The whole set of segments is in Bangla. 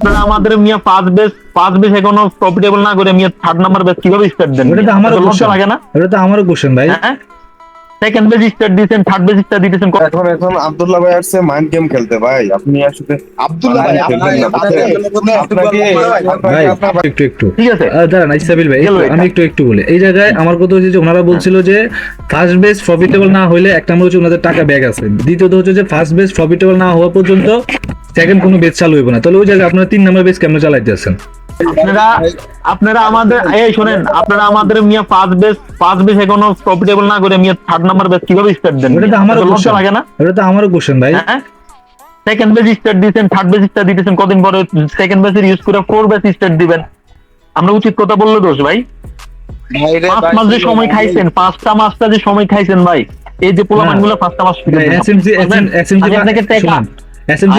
আপনারা আমাদের মিয়া পাঁচ বেস এখনো প্রফিটেবল না করে মিয়া থার্ড নাম্বার বেস কিভাবে স্টার্ট দেন? ওটা তো আমারও লজ্জা কোশ্চেন, লাগে না? ওটা তো আমারও কোশ্চেন ভাই। হ্যাঁ, সেকেন্ড বেস স্টার্ট দিয়েছেন, থার্ড বেস স্টার্ট দিতেছেন। এখন এখন আব্দুল্লাহ ভাই আসছে মাইন্ড গেম খেলতে। ভাই আপনি আসলে আব্দুল্লাহ ভাই খেলবেন না, ভাই আপনাকে একটু একটু ঠিক আছে, দাঁড়ান ইসাবিল ভাই, গেল এটা। আমি একটু একটু বলে এই জায়গায় আমার কথা হচ্ছে যে ওনারা বলছিল যে ফার্স্ট বেস প্রফিটেবল না হলে এক নম্বর হচ্ছে ওনাদের টাকা ব্যাক আছে, দ্বিতীয়ত হচ্ছে যে ফার্স্ট বেস প্রফিটেবল না হওয়া পর্যন্ত সেকেন্ড কোনো বেস চালু হইবে না। তাহলে ওই জায়গায় আপনারা 3 নম্বর বেস কেমনে চালাইতে আছেন? আপনারা আমাদের এই শোনেন, আপনারা আমাদের মিয়া পাঁচ বেস এখনো প্রফিটেবল না করে মিয়া থার্ড নাম্বার বেস কিভাবে স্টার্ট দেন? ওটা তো আমারও লজ্জা কোশ্চেন, লাগে না? ওটা তো আমারও কোশ্চেন ভাই। হ্যাঁ, সেকেন্ড বেস স্টার্ট দিয়েছেন, থার্ড বেস স্টার্ট দিতেছেন, কদিন পরে সেকেন্ড বেসের ইউজ করে ফোর বেস স্টার্ট দিবেন। আমরা উচিত কথা বললে দোষ ভাই? 5 মাস যে সময় খাইছেন, 5টা মাসটা যে সময় খাইছেন ভাই, এই যে পোলাপান গুলো 5টা মাস এসএমসি আমি আপনাকে টাকা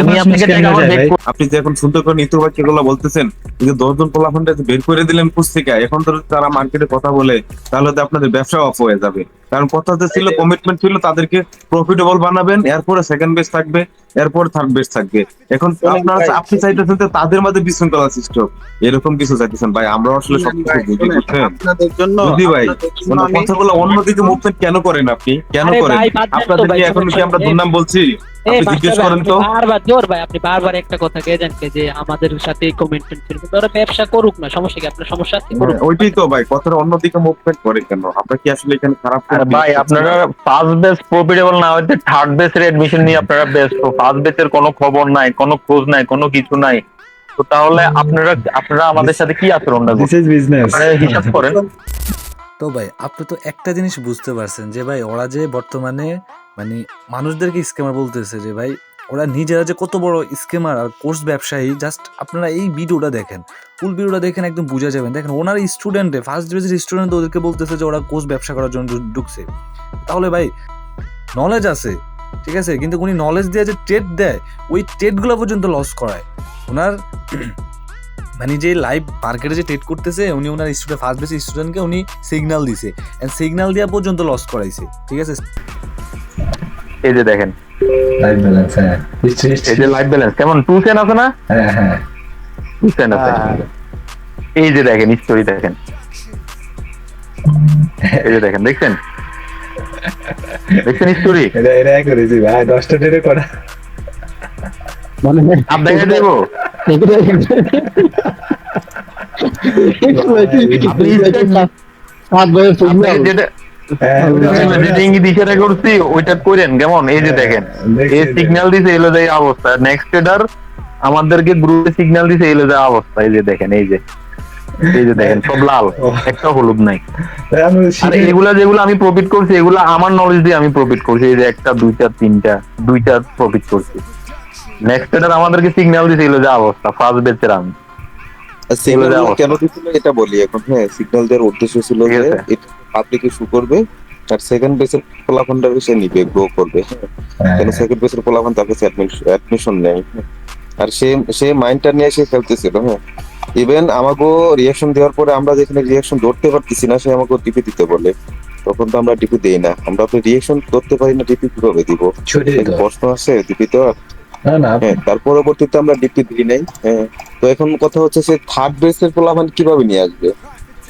আমি আপনাকে টাকা আবার back করব। আপনি যে এখন সুন্দর করে নীতি বাক্যগুলো বলতেছেন, এই যে 10 জন পোলাপানটা বের করে দিলেন কোর্স থেকে, এখন তো তারা মার্কেটে কথা বলে, তাহলে তো আপনাদের ব্যবসা অফ হয়ে যাবে। কারণ কথা যে ছিল, কমিটমেন্ট ছিল তাদেরকে প্রফিটেবল বানাবেন, এরপরে সেকেন্ড বেস থাকবে, এরপর থার্ড বেস থাকবে। এখন আপনারা আপনি চাইতেছেন যে তাদের মাঝে বিশৃঙ্খলা সৃষ্টি হোক, এরকম কিছু চাইতেছেন। ভাই আমরা আসলে সবকিছু বুঝি, বুঝছেন? আপনাদের জন্য বুঝি ভাই, মানে কথাগুলো অন্যদিকে মুভমেন্ট কেন করেন আপনি? কেন আরে করেন? ভাই, বাদ দেন তো আপনাদের ভাই, কি এখন কি আমরা দুর্নাম বলছি? এই আপনি জিজ্ঞেস বাচ্চা ভাই, করেন তো। আপনি বারবার জোর ভাই, আপনি বারবার একটা কথা কে জানকে যে আমাদের সাথে কমিটমেন্ট ছিল, তো ওরা ব্যবসা করুক না, সমস্যা কি? আপনার সমস্যা আছে করুক। ওইটাই তো ভাই, কথাটা অন্যদিকে মুভমেন্ট করে কেন? আমরা কি আসলে এখানে খারাপ আর ভাই আপনারা ফার্স্ট বেস প্রফিটেবল না হইতে থার্ড বেসের এডমিশন নিয়ে আপনারা ব্যস্ত, ফার্স্ট বেসের কোনো খবর নাই, কোনো খোঁজ নাই, কোনো কিছু নাই। তো তাহলে আপনারা আমাদের সাথে কি আচরণটা দিস ইজ বিজনেস। আপনারা হিসাব করেন। তো ভাই আপনি তো একটা জিনিস বুঝতে পারছেন যে ভাই ওরা যে বর্তমানে মানে মানুষদেরকে স্ক্যামার বলতেছে, যে ভাই ওরা নিজেরা যে কত বড় স্ক্যামার আর কোর্স ব্যবসায়ী। জাস্ট আপনারা এই ভিডিওটা দেখেন, ফুল ভিডিওটা দেখেন, একদম বুঝা যাবেন। দেখেন ওনার স্টুডেন্টে ফার্স্ট বেসের স্টুডেন্ট ওদেরকে বলতেছে যে ওরা কোর্স ব্যবসা করার জন্য ঢুকছে। তাহলে ভাই নলেজ আছে, ঠিক আছে, কিন্তু উনি নলেজ দিয়ে যে ট্রেড দেয়, ওই ট্রেডগুলো পর্যন্ত লস করায়। ওনার মানে যে লাইভ মার্কেটে যে ট্রেড করতেছে, উনি ওনার স্টুডেন্ট ফার্স্ট বেসের স্টুডেন্টকে উনি সিগন্যাল দিছে, এন্ড সিগন্যাল দেওয়া পর্যন্ত লস করাইছে, ঠিক আছে। এই যে দেখেন, লাইভ ব্যালেন্স, হ্যাঁ এই যে লাইফ ব্যালেন্স কেমন 2 সেন্ট আছে না? হ্যাঁ হ্যাঁ 2 সেন্ট আছে। এই যে দেখেন স্টোরি দেখেন, এই যে দেখেন, দেখছেন স্টোরি? এটা করেছি ভাই, 10টা ট্রেডে করা। আপ দেখে দেব আপনি যেটা ইশারা করছি ওইটা করেন কেমন? এই যে দেখেন, এই সিগন্যাল দিছে, এলো যে অবস্থা। নেক্সট ট্রেডার আমাদেরকে গ্রুপে সিগন্যাল দিছে, এলো যে অবস্থা। এই যে দেখেন, এই যে দেখেন, সব লাল, একটা হলুদ নাই। আর এগুলা যেগুলো আমি প্রফিট করছি, এগুলো আমার নলেজ দিয়ে আমি প্রফিট করছি। এই যে একটা, দুইটা, তিনটা, দুইটা প্রফিট করছি। নেক্সট ট্রেডার আমাদেরকে সিগন্যাল দিছে, এলো যে অবস্থা। ফার্স্ট বেচের আমি সিগন্যাল কেন দিছিল এটা বলি এখন। হ্যাঁ, সিগন্যাল দেওয়ার উদ্দেশ্য ছিল যে এটা পাবলিক ইস্যু করবে, আর সেকেন্ড বেসের ফলাফলটা সে নিবে, গ্রো করবে। কেন সেকেন্ড বেসের ফলাফল তার কাছে অ্যাডমিশন নেই, আর সে মাইন্ডটা নিয়ে সে খেলতেছিল। হ্যাঁ, ইভেন আমাকে রিয়াকশন দেওয়ার পরে আমরা যেখানে রিয়াকশন ধরতে পারতেছি না, সে আমাকে ডিপি দিতে বলে। তখন তো আমরা ডিপি দেই না, আমরা তো রিয়াকশন ধরতে পারি না, ডিপি কিভাবে দিব? প্রশ্ন আছে ডিপি দেওয়ার? হ্যাঁ, তার পরবর্তীতে আমরা ডিপি দিই নাই। হ্যাঁ, তো এখন কথা হচ্ছে সে থার্ড বেসের ফলাফল কিভাবে নিয়ে আসবে?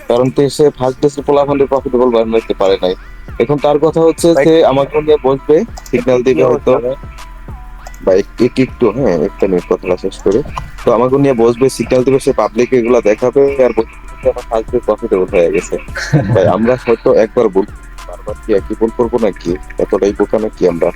কারণ তো সে ফার্স্ট বেসের ফলাফলের প্রফিটেবল বানাতে পারে নাই। এখন তার কথা হচ্ছে যে আমাকে নিয়ে বসবে, সিগন্যাল দিবে হয়তো বা একটু, হ্যাঁ একটা মিনিট কথাটা শেষ করে। তো আমাকে নিয়ে বসবে, সিগন্যাল দিবে, সে পাবলিক এগুলা দেখাবে, আর আমার ফার্স্ট বেস প্রফিটেবল হয়ে গেছে। ভাই আমরা হয়তো একবার বল, বারবার কি একই ভুল করবো নাকি? এতটাই বোকা নাকি আমরা?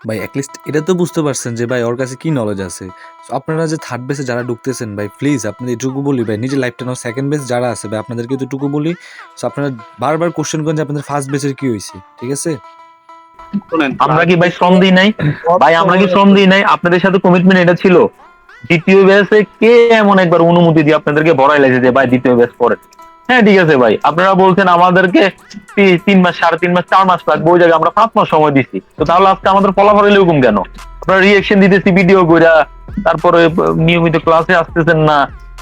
ভাই অ্যাটলিস্ট এটা তো বুঝতে পারছেন যে ভাই ওর কাছে কি নলেজ আছে। So, আপনারা যে থার্ড বেসে যারা ঢুকতেছেন ভাই, প্লিজ আপনাদের এটুকু বলি ভাই, নিজের লাইফটা নাও। সেকেন্ড বেস যারা আছে ভাই, আপনাদেরকে এটুকু বলি, সো আপনারা বারবার কোশ্চেন করেন যে আপনাদের ফার্স্ট বেসের কি হয়েছে, ঠিক আছে। আমরা কি ভাই শ্রম দিই নাই? ভাই আমরা কি শ্রম দিই নাই? আপনাদের সাথে কমিটমেন্ট এটা ছিল। দ্বিতীয় ব্যাচে কে এমন একবার অনুমতি দিয়ে আপনাদেরকে ভরাই লাগছে যে ভাই দ্বিতীয় ব্যাচ পড়ে? হ্যাঁ ঠিক আছে ভাই, আপনারা বলছেন আমাদেরকে 3 মাস, 3.5 মাস, 4 মাস লাগবে, ওই জায়গায় আমরা 5 মাস সময় দিচ্ছি। তো তাহলে আজকে আমাদের ফলাফল এরকম কেন? আপনারা রিয়েকশন দিতেছি ভিডিও কইরা, তারপরে নিয়মিত ক্লাসে আসতেছেন না,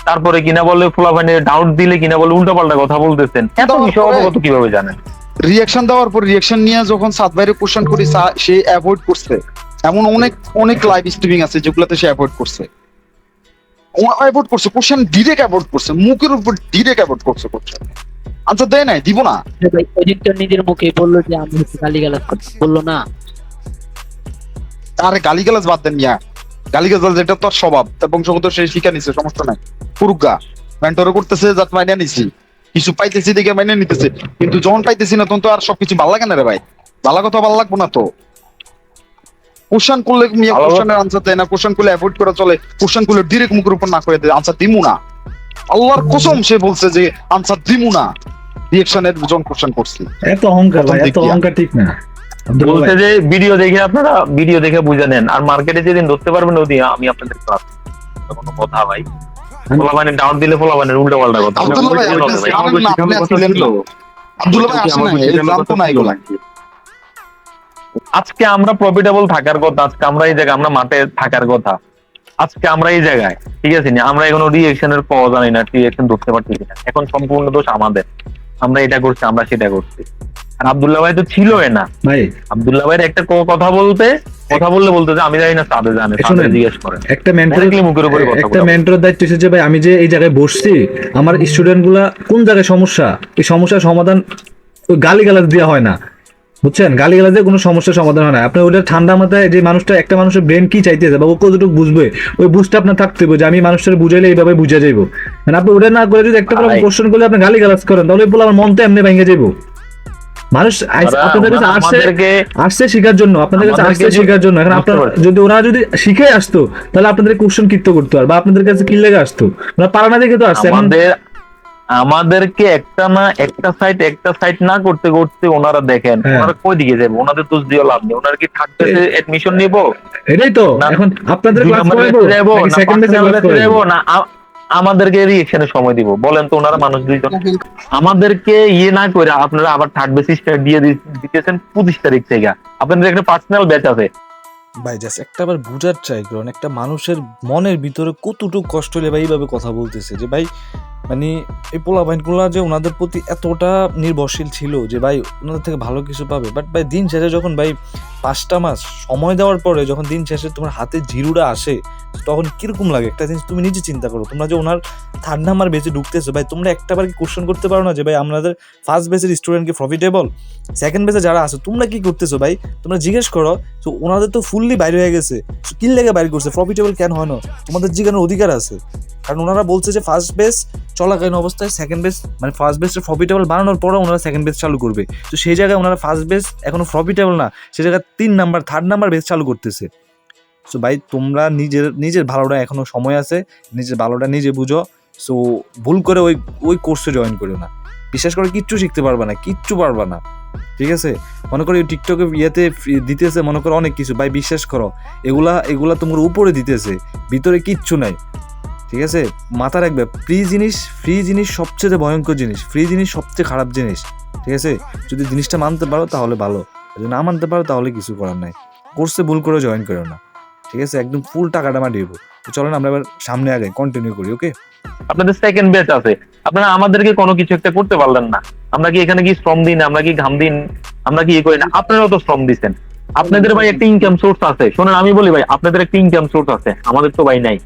তারপরে কিনা বলে ফলাফলে ডাউট দিলে কিনা বলে উল্টাপাল্টা কথা বলতেছেন। এত বিষয় অবগত কিভাবে জানেন? রিয়াকশন দেওয়ার পর রিয়াকশন নিয়ে যখন সাত ভাইয়ের কোশ্চেন করি, সে অ্যাভয়েড করছে। এমন অনেক লাইভ স্ট্রিমিং আছে যেগুলোতে সে অ্যাভয়েড করছে। অ্যাভয়েড করছে, কোশ্চেন ডিরেক্ট অ্যাভয়েড করছে, মুখের উপর ডিরেক্ট অ্যাভয়েড করছে কোশ্চেন, আনসার দেয় নাই, দিব না। ভাই ওই তো নিজের মুখে বললো যে আমি হচ্ছে গালিগালাজ করছি, বললো না? আরে গালিগালাজ বাদ দেন মিয়া, গালিগালাজ এটা তো স্বভাব, তার বংশগত সে শিখা নিছে, সমস্যা নাই, পুরুগা মেন্টরে করতেছে, যাত মাইনে নিছি, কিছু পাইতেছি দেখে মাইনে নিতেছে, কিন্তু যখন পাইতেছি না তখন তো আর সবকিছু ভালো লাগে না রে ভাই, ভালো কথা ভালো লাগবো না তো। কোশ্চেন করলে মিয়া কোশ্চেনের আনসার দেয় না, কোশ্চেন করলে অ্যাভয়েড করা চলে, কোশ্চেন করলে ডিরেক্ট মুখের উপর না করে দেয় আনসার দিমু না, আল্লাহর কসম সে বলছে যে আনসার দিমু না রিঅ্যাকশনের যখন কোশ্চেন করছি। এত অহংকার ভাই, এত অহংকার ঠিক না। আব্দুল বলছে ভাই, যে ভিডিও দেখে আপনারা ভিডিও দেখে বুঝে নেন, আর মার্কেটে যেদিন ধরতে পারবেন ওদিন আমি আপনাদের ক্লাস কোনো কথা ভাই, পোলাপানের ডাউন দিলে পোলাপানের উল্টো পাল্টা কথা। আব্দুল্লাহ ভাই, বলতে হবে ভাই। জানেন না, আপনি আসলেন না। আব্দুল্লাহ ভাই আসেন না, এই জানতো না এগুলা। আজকে আমরা প্রফিটেবল থাকার কথা, আজকে আমরা এই জায়গায়, আমরা মাঠে থাকার কথা, আজকে আমরা এই জায়গায়, ঠিক আছে না? আমরা এখনো রিঅ্যাকশনের পাওয়া জানি না, রিঅ্যাকশন ধরতে পারছি কিনা, এখন সম্পূর্ণ দোষ আমাদের, আমরা এটা করছি, আমরা সেটা করছি। আর আব্দুল্লাহ ভাই তো ছিলই না, ভাই আব্দুল্লাহ ভাইয়ের একটা কথা বলতে যে আমি জানি না, সাদে জানে, সাদে শুনেন, জিজ্ঞেস করেন। একটা মেন্টর, Directly মুখের উপরে কথা একটা বলা। মেন্টরের দায়িত্ব হচ্ছে যে ভাই আমি যে এই জায়গায় বসছি, আমার স্টুডেন্ট গুলা কোন জায়গায় সমস্যা, এই সমস্যার সমাধান ওই গালিগালাজ দেওয়া হয় না, বুঝছেন? গালিগালাজ দিয়ে কোনো সমস্যার সমাধান হয় না। আপনি ওটা ঠান্ডা মাথায়, যে মানুষটা, একটা মানুষের ব্রেন কি চাইতেছে বা ও কতটুকু বুঝবে, ওই বুঝটা আপনার থাকতে হবে যে আমি মানুষটার বুঝাইলে এইভাবে বুঝে যাইবো। মানে আপনি ওটা না করে যদি একটা ভাই। কোশ্চেন করলে আপনি গালিগালাজ করেন, তাহলে বলে আমার মন তো এমনি ভেঙে যাইবো। মানুষ আপনাদের কাছে আসছে, আসছে শেখার জন্য, আপনাদের কাছে আসছে শেখার জন্য। এখন আপনার যদি ওরা যদি শিখে আসতো, তাহলে আপনাদের কোশ্চেন কিত্ত করতো, আর বা আপনাদের কাছে কি লেগে আসতো, ওরা পারা না দেখে তো আসছে। এখন আমাদেরকে একটা সাইট না করতে করতে ওনারা দেখেন হ্যাঁ। ওনারা কই দিকে যাবে, ওনাদের দোষ দিয়ে লাভ নেই। ওনারা কি থার্ড বেসে এডমিশন নিব, এটাই তো না এখন আপনাদের ক্লাস করাবো যাবো নাকি না সেকেন্ড বেসে ক্লাস পার্সোনাল করাবো? যাবো না আমাদেরকে রিঅ্যাকশনের সময় দিব? বলেন তো, ওনারা মানুষ দুইজন, আমাদেরকে ইয়ে না করে আপনারা আবার থার্ড বেস স্টার্ট দিয়ে দিতেছেন 25 তারিখ থেকে। আপনাদের একটা পার্সোনাল ব্যাচ আছে, ভাই জাস্ট একটা আবার বুঝার ট্রাই করুন, একটা মানুষের মনের ভিতরে কতটুকু কষ্ট হলে ভাই এইভাবে কথা বলতেছে, যে ভাই মানে এই পোলাপাইনগুলা যে ওনাদের প্রতি এতটা নির্ভরশীল ছিল যে ভাই ওনাদের থেকে ভালো কিছু পাবে। বাট ভাই দিন শেষে যখন ভাই 5টা মাস সময় দেওয়ার পরে যখন দিন শেষে তোমার হাতে জিরোটা আসে, তখন কিরকম লাগে একটা জিনিস তুমি নিজে চিন্তা করো। তোমরা যে ওনার থার্ড নাম্বার বেচে ঢুকতেছো ভাই, তোমরা একটাবার কি কোশ্চেন করতে পারো না যে ভাই আমাদের ফার্স্ট বেচের স্টুডেন্ট কি প্রফিটেবল, সেকেন্ড বেচে যারা আছে তোমরা কি করতেছো ভাই? তোমরা জিজ্ঞেস করো। তো ওনাদের তো ফুললি বাইরে হয়ে গেছে, কি লেগে বাইরে করছে, প্রফিটেবল কেন হয় না? তোমাদের জিজ্ঞানোর অধিকার আছে, কারণ ওনারা বলছে যে ফার্স্ট বেস চলাকালীন অবস্থায় সেকেন্ড বেস, মানে ফার্স্ট বেসটা প্রফিটেবল বানানোর পরে ওনারা সেকেন্ড বেস চালু করবে। তো সেই জায়গায় ওনারা ফার্স্ট বেস এখনো প্রফিটেবল না, সেই জায়গায় 3 নাম্বার 3rd নাম্বার বেস চালু করতেছে। সো ভাই তোমরা নিজের ভালোটা এখনো সময় আছে, নিজের ভালোটা নিজে বুঝো। সো ভুল করে ওই কোর্সে জয়েন করো না, বিশেষ করে কিচ্ছু শিখতে পারবা না, কিচ্ছু পারবা না, ঠিক আছে? মনে করো টিকটকে ইয়েতে দিতেছে মনে করো অনেক কিছু, ভাই বিশ্বাস করো এগুলা তোমার উপরে দিতেছে, ভিতরে কিচ্ছু নাই, ঠিক আছে? মাথা রাখবে, ফ্রি জিনিস সবচেয়ে ভয়ঙ্কর জিনিস, ফ্রি জিনিস সবচেয়ে খারাপ জিনিস, ঠিক আছে? যদি জিনিসটা মানতে পারো তাহলে ভালো, যদি না মানতে পারো তাহলে কিছু করার নাই। কোর্সে ভুল করে জয়েন করো না, ঠিক আছে? একদম ফুল টাকাটা মারিয়ে দেবো। তো চলেন আমরা এবার সামনে আগে কন্টিনিউ করি, ওকে? আপনাদের সেকেন্ড ব্যাচ আছে, আপনারা আমাদেরকে কোনো কিছু একটা করতে পারলেন না। আমরা কি এখানে কি শ্রম দিন, আমরা কি ঘাম দিন, আমরা কি ইয়ে করি না? আপনারাও তো শ্রম দিচ্ছেন, আপনাদের ভাই একটা ইনকাম সোর্স আছে। শোনেন আমি বলি ভাই, আপনাদের একটা ইনকাম সোর্স আছে, আমাদের তো ভাই নাই।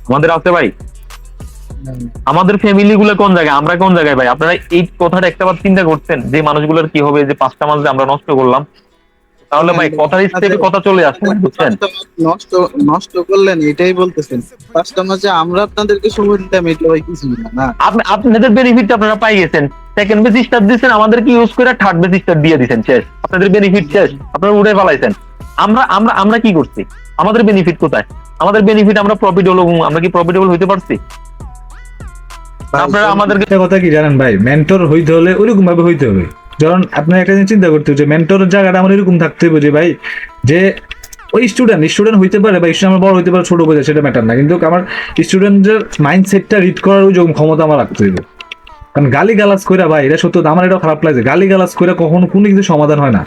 আমাদের আছে ভাই, আমাদের ফ্যামিলি গুলো কোন জায়গায়, আমরা কোন জায়গায় ভাই? আপনারা এই কথাটা একটাবার চিন্তা করছেন যে মানুষগুলোর কি হবে, যে 5টা মাস যে আমরা নষ্ট করলাম? তাহলে ভাই কথার স্টেপে কথা চলে আসছে, বুঝছেন? নষ্ট নষ্ট করলেন এটাই বলতেছেন, 5টা মাসে আমরা আপনাদেরকে সময় দিতাম, এটা ভাই কিছু না। আপনাদের বেনিফিট আপনারা পাই গেছেন, সেকেন্ড বেস স্টার্ট দিয়েছেন, আমাদেরকে ইউজ করে থার্ড বেস স্টার্ট দিয়ে দিয়েছেন, শেষ। আপনাদের বেনিফিট শেষ, আপনারা উড়ে পালাইছেন। আমরা কি করছি? আমাদের বেনিফিট কোথায়? আমাদের বেনিফিট আমরা প্রফিটেবল, আমরা কি প্রফিটেবল হইতে পারছি? আপনারা আমাদেরকে একটা কথা কি জানেন ভাই, মেন্টর হইতে হলে ওইরকম ভাবে হইতে হবে। যখন আপনার একটা জিনিস চিন্তা করতে হবে যে মেন্টরের জায়গাটা আমার এরকম থাকতে হবে যে ভাই, যে ওই স্টুডেন্ট হইতে পারে বা স্টুডেন্ট আমার বড় হইতে পারে ছোট বোঝা, সেটা ম্যাটার না, কিন্তু আমার স্টুডেন্টের মাইন্ডসেটটা রিড করার ওই রকম ক্ষমতা আমার রাখতে হবে। কারণ গালি গালাজ করে ভাই, এটা সত্য, আমার এটাও খারাপ লাগছে, গালি গালাজ করে কখনো কোনো কিছু সমাধান হয় না।